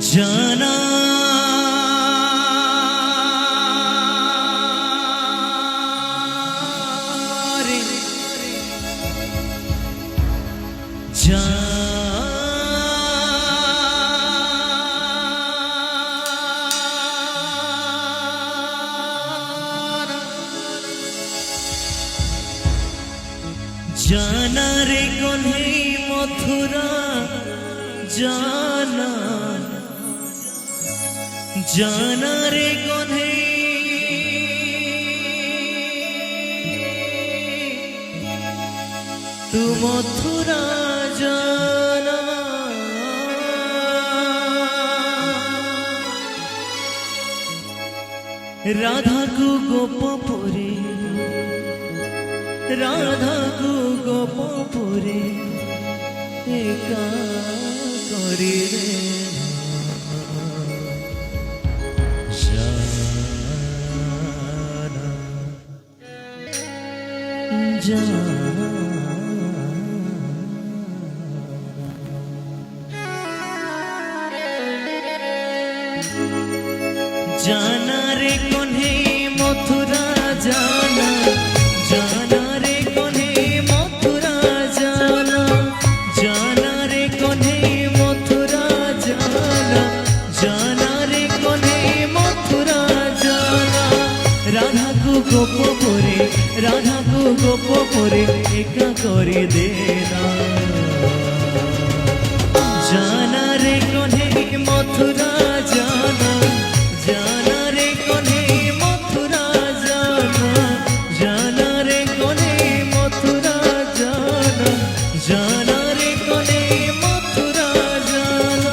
জানা রে জানা রে কোনে মথুরা জানা জানা রে কোনে তু মথুরা জানা রাধা কু গোপপুরে রাধা কু গোপপুরে একা করে রে জানা রে কোনে মথুরা জানা জানা রে কোনে মথুরা জানা জানা রে কোনে মথুরা জানা জানা রে কোনে মথুরা জানা রাধা কু গোপপুরে রাধা কু গোপপুরে একা করে দে না জানা রে কোনে মথুরা জানা জানা রে কোনে মথুরা জানা জানা রে কোনে মথুরা জানা জানা রে কোনে মথুরা জানা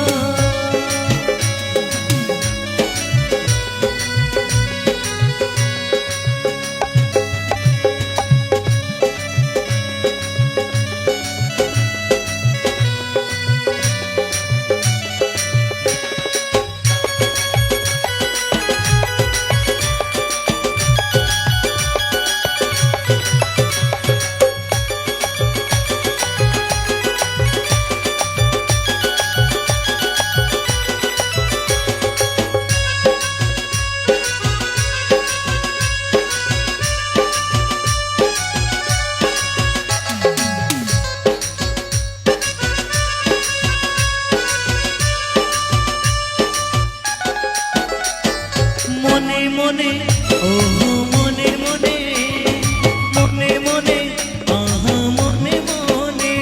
মনে মনে ও মনে মনে মনে মনে আহা মনে মনে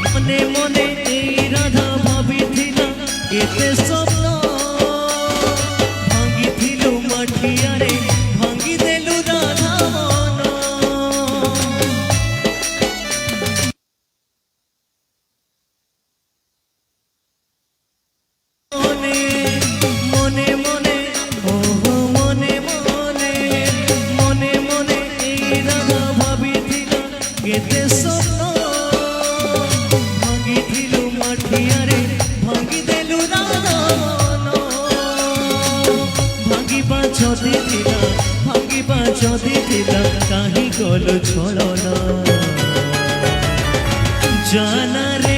মনে মনে এই রাধা ভাবিছিল এতে স্বপ্ন ভাঙিছিল মাঠিয়ারে ভাঙি দেলু রাধা মন মনে মনে কেতে স্বপ্ন ভাঙিছিল মাঠিয়ারে ভাঙি দেলু রাধা মন ভাঙিবা যদি ଥିଲା ভাঙিবা যদি ଥିଲା কাহি গল ছলনা জানা রে